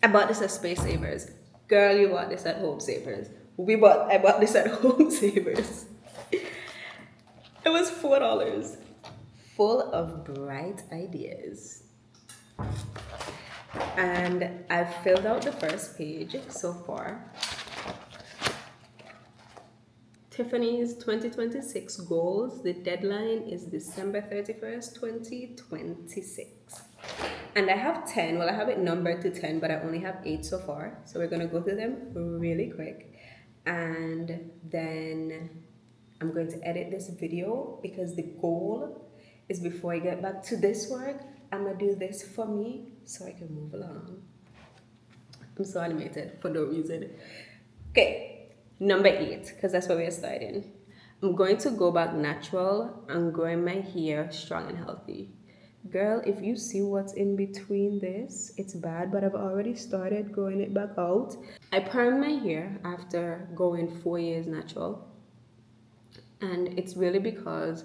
I bought this at Space Savers. Girl, you bought this at Home Savers. I bought this at Home Savers. It was $4. Full of bright ideas. And I've filled out the first page so far. Tiffany's 2026 goals. The deadline is December 31st, 2026. And I have 10. Well, I have it numbered to 10, but I only have 8 so far. So we're going to go through them really quick. And then I'm going to edit this video because the goal is before I get back to this work, I'm going to do this for me so I can move along. I'm so animated for no reason. Okay, number 8, because that's where we're starting. I'm going to go back natural and growing my hair strong and healthy. Girl, if you see what's in between this, it's bad, but I've already started growing it back out. I permed my hair after going 4 years natural. And it's really because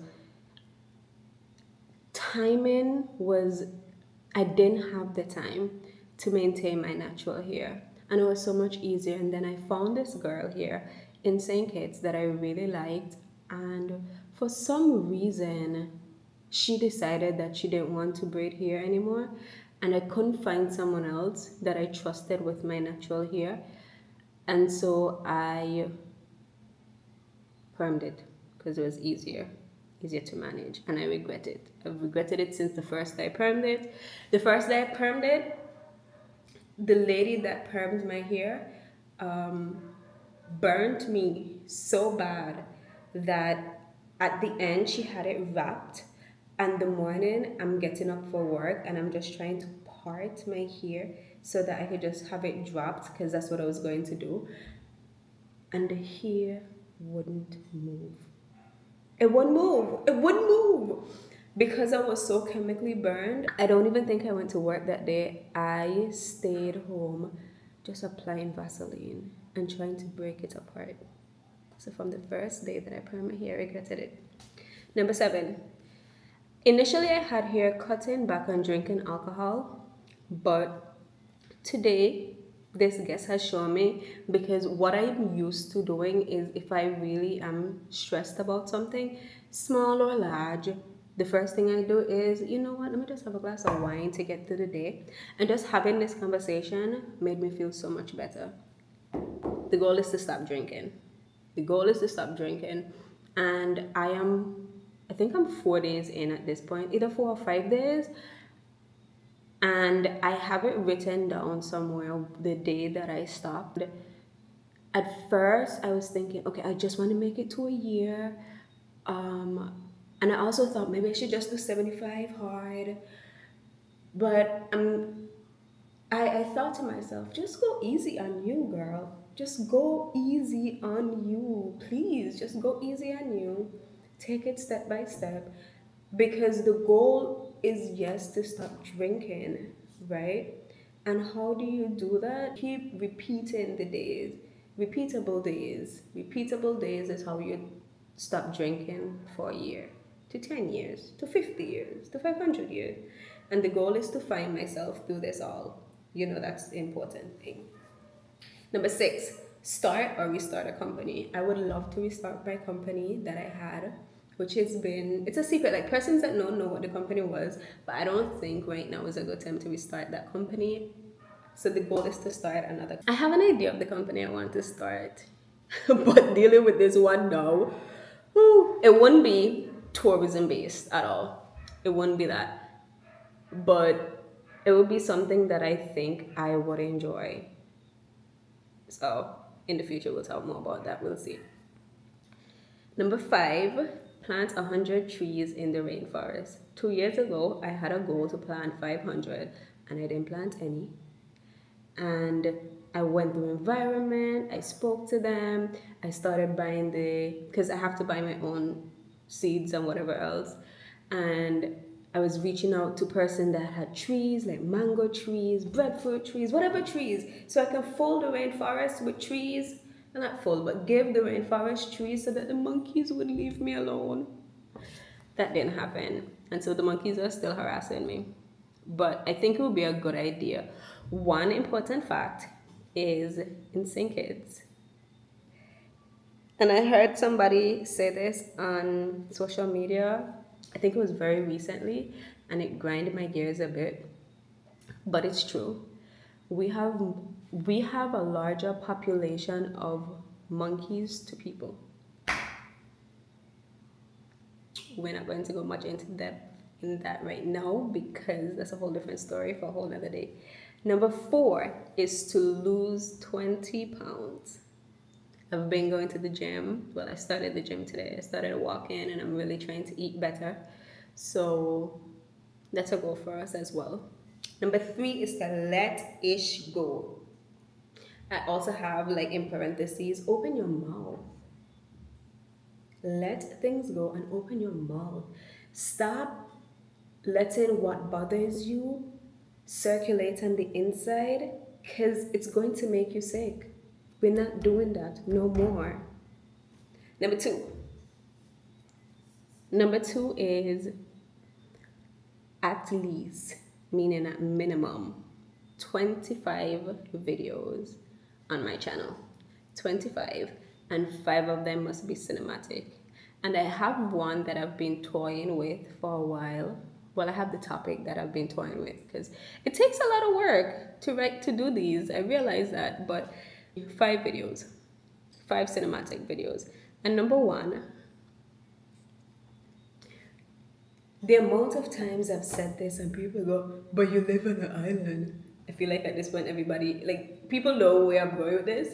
timing was, I didn't have the time to maintain my natural hair. And it was so much easier. And then I found this girl here in St. Kitts that I really liked. And for some reason, she decided that she didn't want to braid hair anymore. And I couldn't find someone else that I trusted with my natural hair. And so I permed it because it was easier to manage, and I regret it. I've regretted it since the first day I permed it. The first day I permed it, the lady that permed my hair burnt me so bad that at the end she had it wrapped, and the morning I'm getting up for work and I'm just trying to part my hair so that I could just have it dropped because that's what I was going to do, and the hair wouldn't move. It wouldn't move. It wouldn't move. Because I was so chemically burned, I don't even think I went to work that day. I stayed home just applying Vaseline and trying to break it apart. So from the first day that I permed my hair, I regretted it. Number 7. Initially, I had hair cutting back on drinking alcohol, but today, this guest has shown me, because what I'm used to doing is if I really am stressed about something, small or large, the first thing I do is, you know what, let me just have a glass of wine to get through the day. And just having this conversation made me feel so much better. The goal is to stop drinking. The goal is to stop drinking. And I think I'm 4 days in at this point, either 4 or 5 days. And I have it written down somewhere the day that I stopped. At first, I was thinking, okay, I just want to make it to a year. And I also thought maybe I should just do 75 hard. But I thought to myself, just go easy on you, girl. Just go easy on you. Please, just go easy on you. Take it step by step. Because the goal is, yes, to stop drinking, right? And how do you do that? Keep repeating the days. Repeatable days. Repeatable days is how you stop drinking for a year, to 10 years, to 50 years, to 500 years. And the goal is to find myself through this all. You know, that's the important thing. Number 6, start or restart a company. I would love to restart my company that I had, which has been, it's a secret. Like, persons that know what the company was, but I don't think right now is a good time to restart that company. So the goal is to start another. I have an idea of the company I want to start, but dealing with this one now, it wouldn't be tourism based at all. It wouldn't be that, but it would be something that I think I would enjoy. So in the future, we'll talk more about that. We'll see. Number 5, plant 100 trees in the rainforest. 2 years ago, I had a goal to plant 500 and I didn't plant any. And I went through environment, I spoke to them, I started buying because I have to buy my own seeds and whatever else. And I was reaching out to person that had trees, like mango trees, breadfruit trees, whatever trees. So I can fill the rainforest with trees, and not full, but give the rainforest trees so that the monkeys would leave me alone. That didn't happen. And so the monkeys are still harassing me. But I think it would be a good idea. One important fact is insane kids. And I heard somebody say this on social media. I think it was very recently, and it grinded my gears a bit, but it's true. We have we have a larger population of monkeys to people. We're not going to go much into depth in that right now because that's a whole different story for a whole other day. Number four is to lose 20 pounds. I've been going to the gym. Well, I started the gym today. I started walking and I'm really trying to eat better. So that's a goal for us as well. Number three is to let ish go. I also have, like, in parentheses, open your mouth. Let things go and open your mouth. Stop letting what bothers you circulate on the inside because it's going to make you sick. We're not doing that no more. Number two. Number two is at least, meaning at minimum, 25 videos on my channel. 25, and 5 of them must be cinematic. And I have one that I've been toying with for a while. Well, I have the topic that I've been toying with because it takes a lot of work to do these. I realize that, but 5 videos, 5 cinematic videos. And number one, the amount of times I've said this and people go, but you live on an island. I feel like at this point, everybody, like, people know where I'm going with this.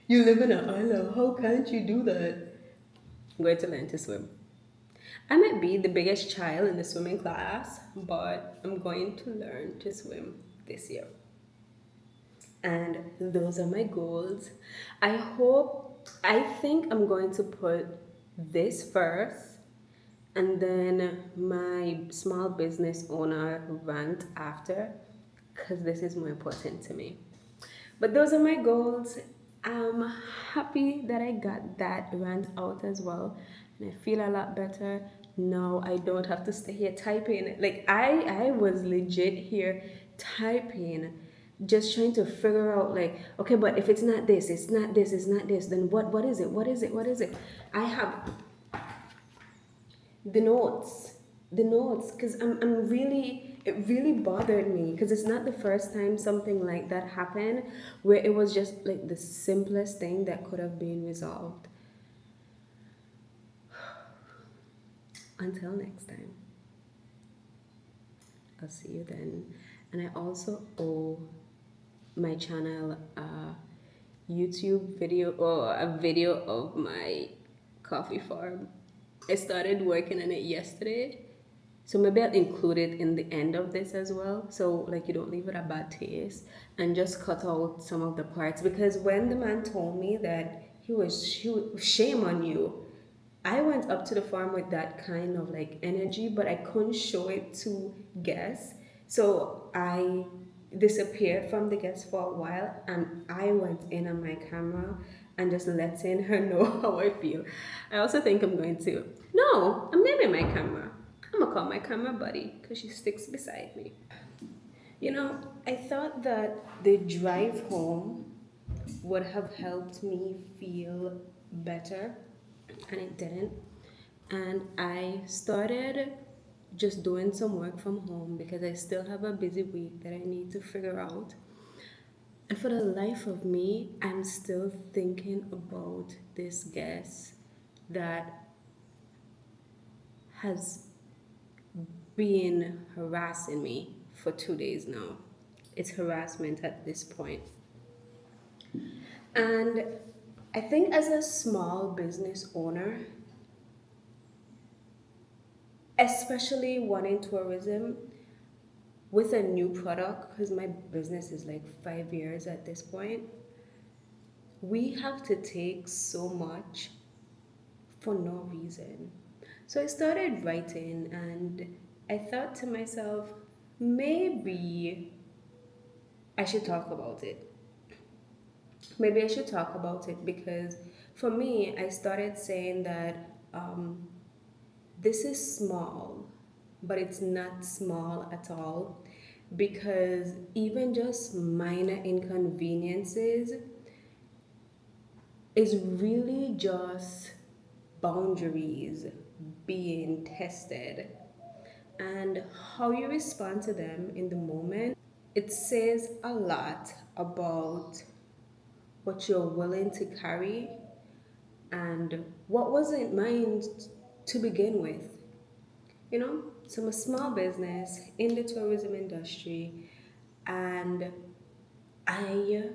You live on an island. How can't you do that? I'm going to learn to swim. I might be the biggest child in the swimming class, but I'm going to learn to swim this year. And those are my goals. I think I'm going to put this first and then my small business owner rant after, because this is more important to me. But those are my goals. I'm happy that I got that rant out as well, and I feel a lot better now. I don't have to stay here typing. Like, I was legit here typing, just trying to figure out, like, okay, but if it's not this, it's not this, it's not this, then what is it? What is it? What is it? I have the notes, because I'm really, it really bothered me because it's not the first time something like that happened where it was just like the simplest thing that could have been resolved. Until next time, I'll see you then. And I also owe my channel a YouTube video, or a video of my coffee farm. I started working on it yesterday, so maybe I'll include it in the end of this as well, so like you don't leave it a bad taste, and just cut out some of the parts, because when the man told me that shame on you, I went up to the farm with that kind of like energy, but I couldn't show it to guests. So I disappeared from the guests for a while and I went in on my camera and just letting her know how I feel. I also think I'm going to. No, I'm naming my camera. I'm gonna call my camera buddy because she sticks beside me. You know, I thought that the drive home would have helped me feel better, and it didn't. And I started just doing some work from home because I still have a busy week that I need to figure out. And for the life of me, I'm still thinking about this guest that has been harassing me for 2 days now. It's harassment at this point. And I think as a small business owner, especially one in tourism, with a new product, because my business is like 5 years at this point, we have to take so much for no reason. So I started writing and I thought to myself, maybe I should talk about it. Maybe I should talk about it because for me, I started saying that this is small, but it's not small at all. because even just minor inconveniences is really just boundaries being tested, and how you respond to them in the moment, it says a lot about what you're willing to carry and what wasn't mine to begin with. You know, so I'm a small business in the tourism industry, and I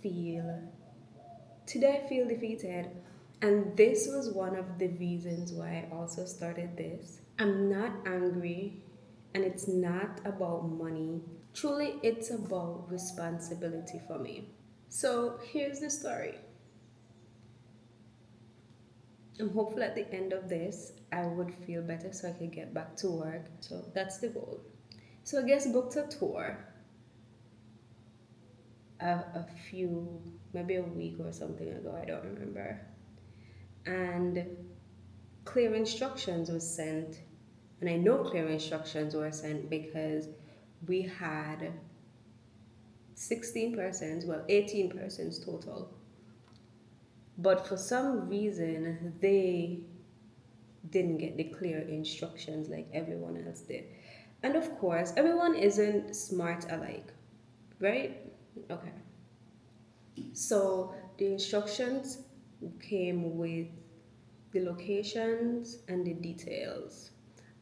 feel today I feel defeated. And this was one of the reasons why I also started this. I'm not angry, and it's not about money. Truly, it's about responsibility for me. So here's the story. I'm hopeful at the end of this, I would feel better so I could get back to work. So that's the goal. So I guess booked a tour a few, maybe a week or something ago, I don't remember. And clear instructions was sent. And I know clear instructions were sent because we had 16 persons, well, 18 persons total. But for some reason, they didn't get the clear instructions like everyone else did. And of course, everyone isn't smart alike, right? Okay. So the instructions came with the locations and the details.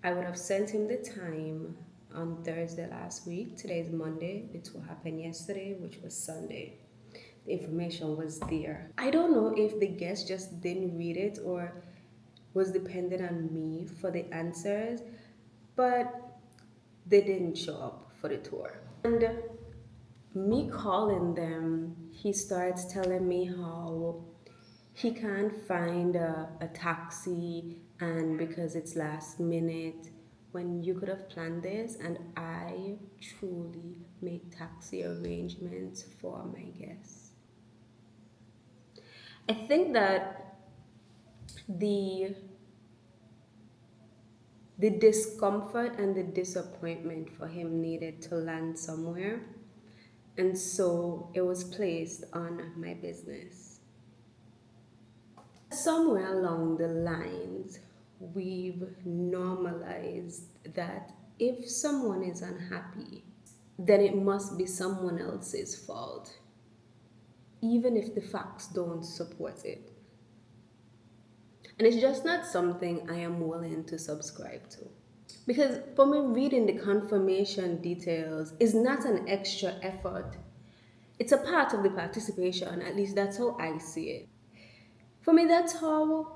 I would have sent him the time on Thursday last week. Today is Monday. It will happen yesterday, which was Sunday. The information was there. I don't know if the guest just didn't read it or was dependent on me for the answers, but they didn't show up for the tour. And me calling them, he starts telling me how he can't find a taxi and because it's last minute when you could have planned this, and I truly make taxi arrangements for my guests. I think that the the discomfort and the disappointment for him needed to land somewhere, and so it was placed on my business. Somewhere along the lines, we've normalized that if someone is unhappy, then it must be someone else's fault, even if the facts don't support it. And it's just not something I am willing to subscribe to. Because for me, reading the confirmation details is not an extra effort. It's a part of the participation, at least that's how I see it. For me, that's how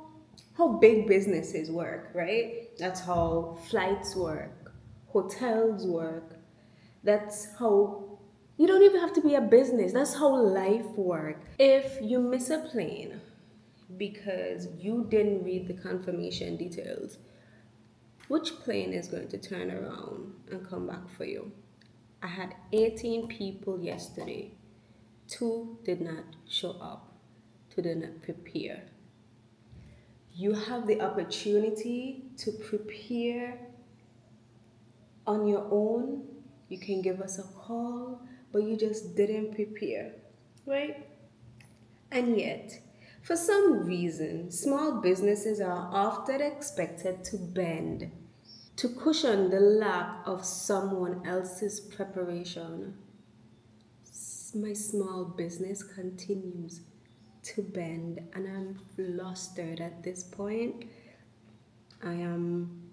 big businesses work, right? That's how flights work, hotels work. That's how you don't even have to be a business. That's how life works. If you miss a plane because you didn't read the confirmation details, which plane is going to turn around and come back for you? I had 18 people yesterday. Two did not show up, two did not prepare. You have the opportunity to prepare on your own. You can give us a call, but you just didn't prepare, right? And yet, for some reason, small businesses are often expected to bend to cushion the lack of someone else's preparation. My small business continues to bend, and I'm flustered at this point. I am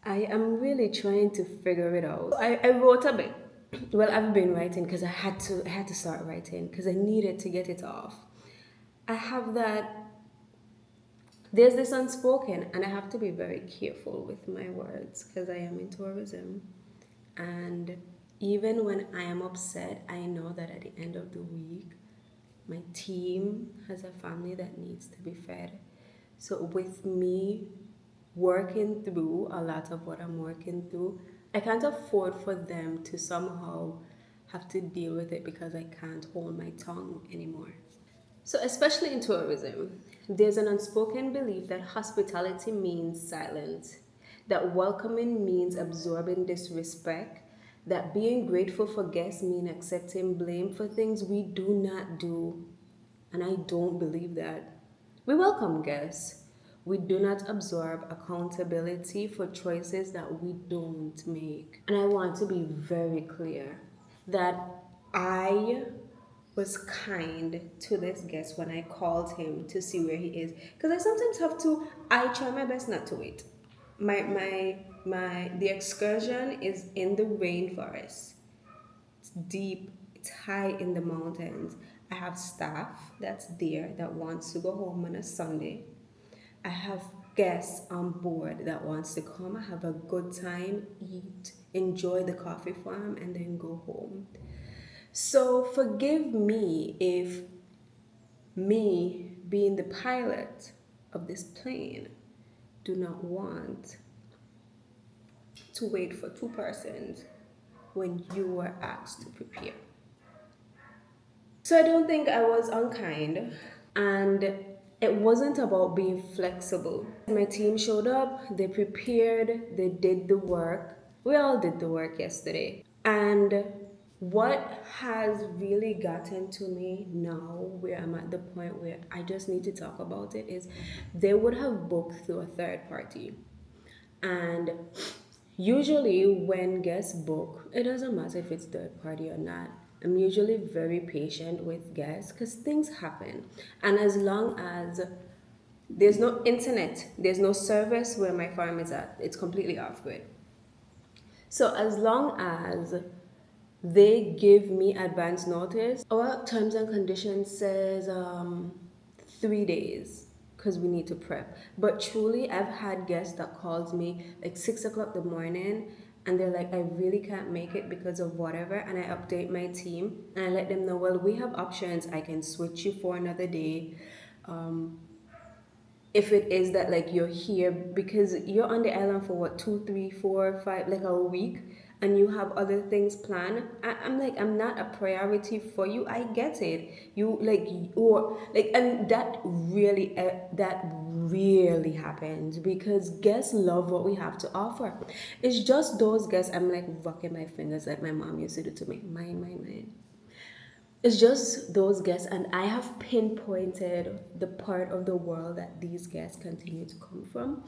I am really trying to figure it out. I wrote a bit. Well, I've been writing because I had to start writing because I needed to get it off. I have that there's this unspoken, and I have to be very careful with my words because I am in tourism. And even when I am upset, I know that at the end of the week, my team has a family that needs to be fed. So, with me working through a lot of what I'm working through, I can't afford for them to somehow have to deal with it because I can't hold my tongue anymore. So, especially in tourism, there's an unspoken belief that hospitality means silence. that welcoming means absorbing disrespect, that being grateful for guests mean accepting blame for things we do not do. And I don't believe that. We welcome guests. We do not absorb accountability for choices that we don't make. And I want to be very clear that I was kind to this guest when I called him to see where he is. Because I sometimes have to, I try my best not to wait. The excursion is in the rainforest. It's deep, it's high in the mountains. I have staff that's there that wants to go home on a Sunday. I have guests on board that wants to come, have a good time, eat, enjoy the coffee farm, and then go home. So forgive me if me being the pilot of this plane do not want to wait for two persons when you were asked to prepare. So I don't think I was unkind, and it wasn't about being flexible. My team showed up, they prepared, they did the work. We all did the work yesterday. And what has really gotten to me now, where I'm at the point where I just need to talk about it, is they would have booked through a third party. And usually, when guests book, it doesn't matter if it's third party or not. I'm usually very patient with guests because things happen. And as long as there's no internet, there's no service where my farm is at, it's completely off grid. So as long as they give me advance notice, our terms and conditions says 3 days because we need to prep. But truly, I've had guests that calls me like 6 o'clock the morning and they're like, I really can't make it because of whatever. And I update my team and I let them know, well, we have options. I can switch you for another day. If it is that like you're here because you're on the island for what, 2, 3, 4, 5, like a week, and you have other things planned. I'm like, I'm not a priority for you. I get it. You like, or like, and that really happens because guests love what we have to offer. It's just those guests. I'm like rocking my fingers like my mom used to do to me. Mine. It's just those guests, and I have pinpointed the part of the world that these guests continue to come from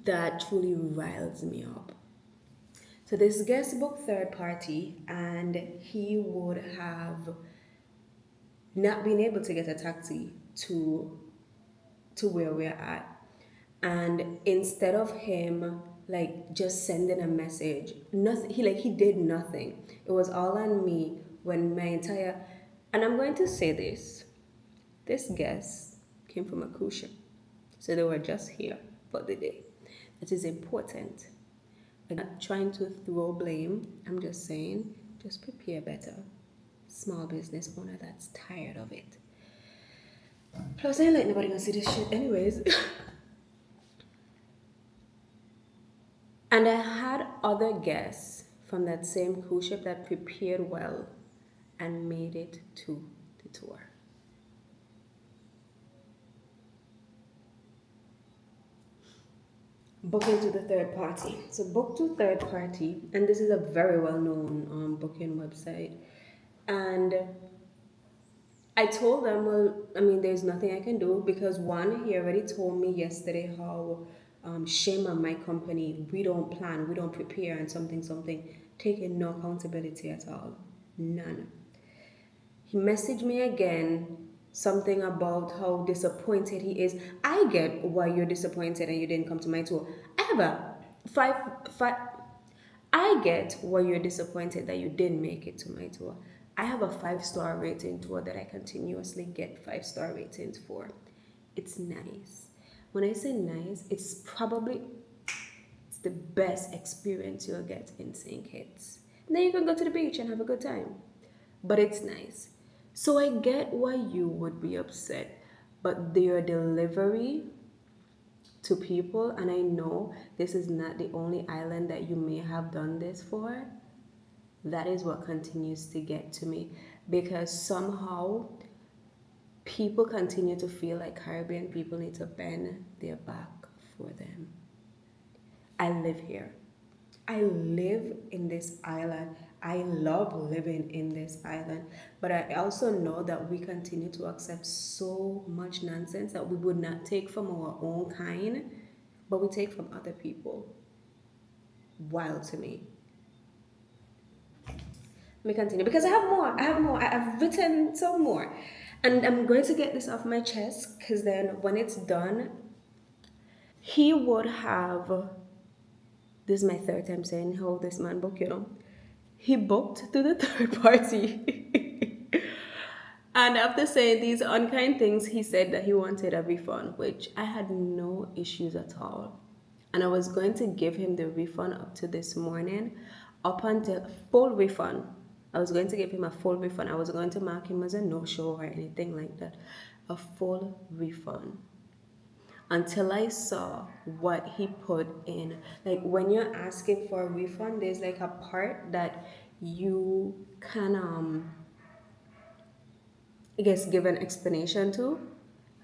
that truly riles me up. So this guest booked third party, and he would have not been able to get a taxi to where we're at. And instead of him like just sending a message, nothing, he did nothing. It was all on me when my entire, and I'm going to say this guest came from a cruise ship. So they were just here for the day. That is important. I'm not trying to throw blame. I'm just saying, just prepare better. Small business owner that's tired of it. Plus, I ain't like nobody gonna see this shit anyways. And I had other guests from that same cruise ship that prepared well and made it to the tour. Booking to the third party. So book to third party, and this is a very well-known booking website. And I told them, well, I mean, there's nothing I can do because one, he already told me yesterday how shame on my company. We don't plan, we don't prepare, and something, taking no accountability at all. None. He messaged me again, something about how disappointed he is. I get why you're disappointed and you didn't come to my tour. I have a five. I get why you're disappointed that you didn't make it to my tour. I have a 5-star rating tour that I continuously get 5-star ratings for. It's nice. When I say nice, it's the best experience you'll get in St. Kitts. And then you can go to the beach and have a good time. But it's nice. So I get why you would be upset, but their delivery to people, and I know this is not the only island that you may have done this for, that is what continues to get to me because somehow people continue to feel like Caribbean people need to bend their back for them. I live here. I live in this island. I love living in this island. But I also know that we continue to accept so much nonsense that we would not take from our own kind, but we take from other people. Wild to me. Let me continue because I have more. I have more. I've written some more. And I'm going to get this off my chest because then when it's done, he would have. This is my third time saying how this man booked, He booked to the third party. And after saying these unkind things, he said that he wanted a refund, which I had no issues at all. And I was going to give him the refund up to this morning, up until full refund. I was going to give him a full refund. I was going to mark him as a no-show or anything like that. A full refund until I saw what he put in. Like when you're asking for a refund, there's like a part that you can I guess give an explanation to,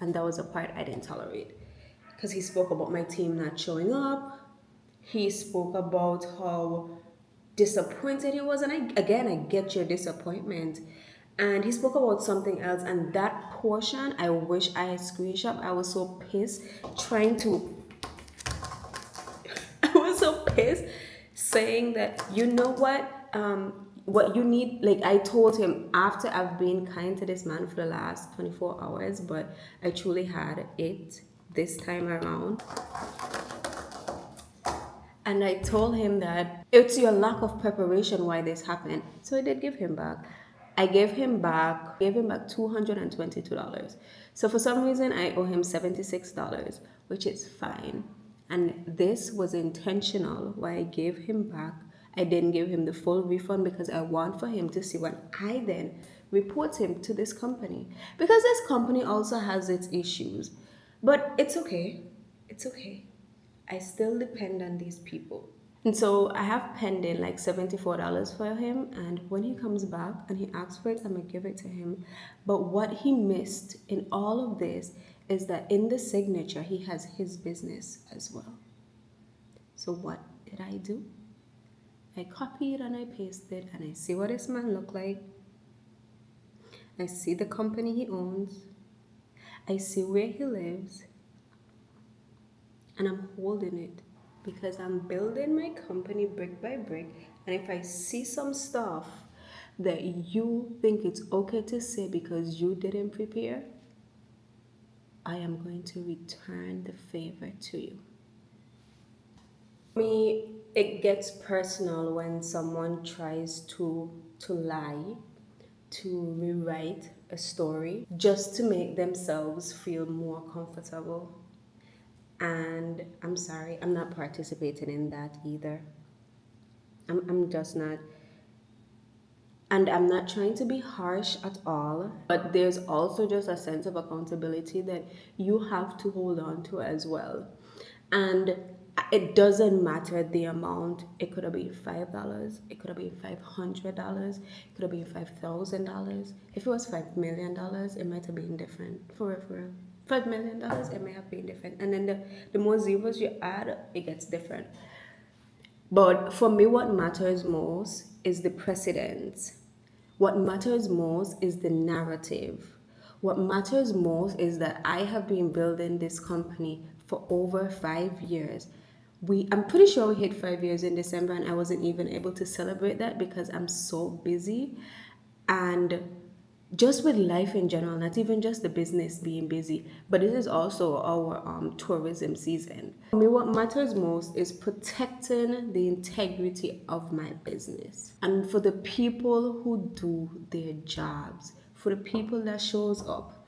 and that was a part I didn't tolerate. Because he spoke about my team not showing up. He spoke about how disappointed he was, and I get your disappointment. And he spoke about something else, and that portion I wish I had screenshot. I was so pissed trying to I was so pissed saying that, what you need, like I told him after I've been kind to this man for the last 24 hours, but I truly had it this time around. And I told him that it's your lack of preparation why this happened. So I did give him back. I gave him back $222. So for some reason I owe him $76, which is fine. And this was intentional why I gave him back. I didn't give him the full refund because I want for him to see when I then report him to this company. Because this company also has its issues. But it's okay. It's okay. I still depend on these people. And so I have pending like $74 for him. And when he comes back and he asks for it, I'm going to give it to him. But what he missed in all of this is that in the signature, he has his business as well. So what did I do? I copied and I pasted and I see what this man look like. I see the company he owns. I see where he lives. And I'm holding it because I'm building my company brick by brick. And if I see some stuff that you think it's okay to say because you didn't prepare, I am going to return the favor to you. For me, it gets personal when someone tries to lie, to rewrite a story just to make themselves feel more comfortable. And I'm sorry, I'm not participating in that either. I'm just not. And I'm not trying to be harsh at all, but there's also just a sense of accountability that you have to hold on to as well. And it doesn't matter the amount. It could have been $5, it could have been $500, it could have been $5,000. If it was $5 million, it might have been different. For real, for real. $5 million, it may have been different. And then the more zeros you add, it gets different. But for me, what matters most is the precedence. What matters most is the narrative. What matters most is that I have been building this company for over 5 years. I'm pretty sure we hit 5 years in December, and I wasn't even able to celebrate that because I'm so busy. And just with life in general, not even just the business being busy, but this is also our tourism season. For me, what matters most is protecting the integrity of my business. And for the people who do their jobs, for the people that shows up,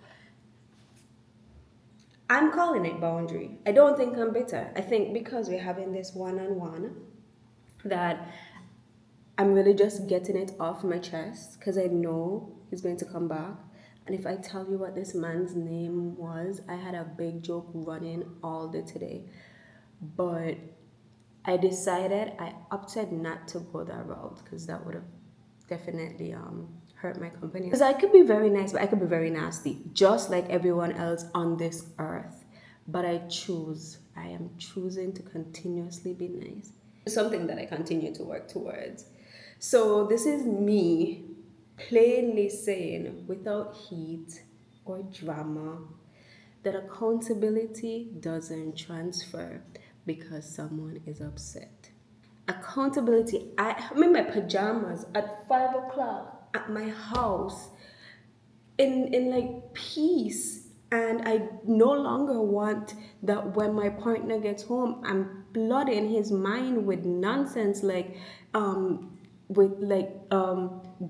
I'm calling it boundary. I don't think I'm bitter. I think because we're having this one-on-one, that I'm really just getting it off my chest because I know he's going to come back. And if I tell you what this man's name was, I had a big joke running all day today. But I opted not to go that route because that would have definitely hurt my company. Because I could be very nice, but I could be very nasty, just like everyone else on this earth. but I am choosing to continuously be nice. It's something that I continue to work towards. So this is me plainly saying, without heat or drama, that accountability doesn't transfer because someone is upset. Accountability, I'm in my pajamas at 5 o'clock at my house in like peace, and I no longer want that when my partner gets home I'm flooding his mind with nonsense like with like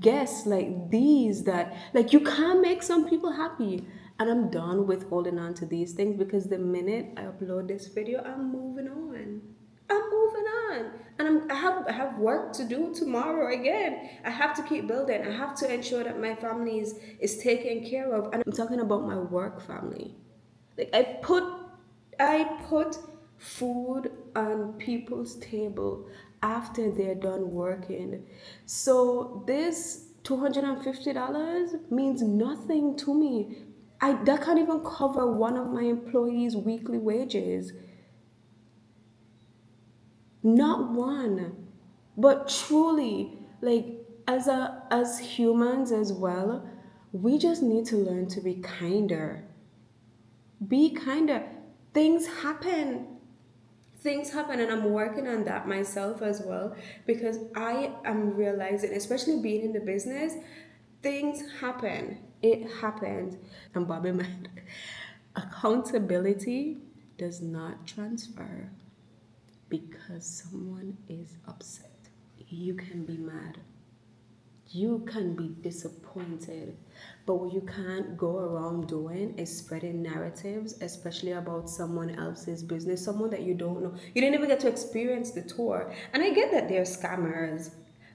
guests like these that like you can't make some people happy, and I'm done with holding on to these things because the minute I upload this video I'm moving on. I'm moving on, and I have work to do tomorrow again. I have to keep building. I have to ensure that my family is taken care of, and I'm talking about my work family. Like I put food on people's table after they're done working. So this $250 means nothing to me. That can't even cover one of my employees' weekly wages. Not one. But truly, like as humans as well, we just need to learn to be kinder. Be kinder. Things happen. Things happen, and I'm working on that myself as well because I am realizing, especially being in the business, things happen. It happens. And Bobby man, accountability does not transfer because someone is upset. You can be mad, you can be disappointed, but what you can't go around doing is spreading narratives, especially about someone else's business, someone that you don't know. You didn't even get to experience the tour. And I get that they're scammers,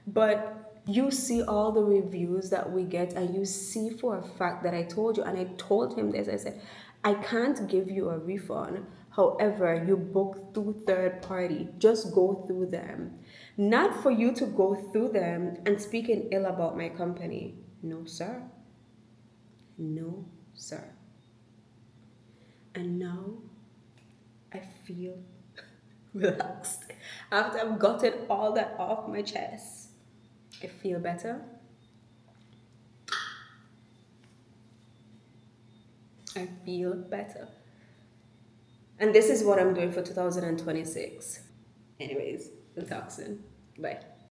but you see all the reviews that we get, and you see for a fact that I told you, and I told him this. I said, I can't give you a refund. However, you book through third party. Just go through them. Not for you to go through them and speaking ill about my company. No, sir. No, sir. And now I feel relaxed. After I've gotten all that off my chest, I feel better. I feel better. And this is what I'm doing for 2026. Anyways, we'll talk soon. Bye.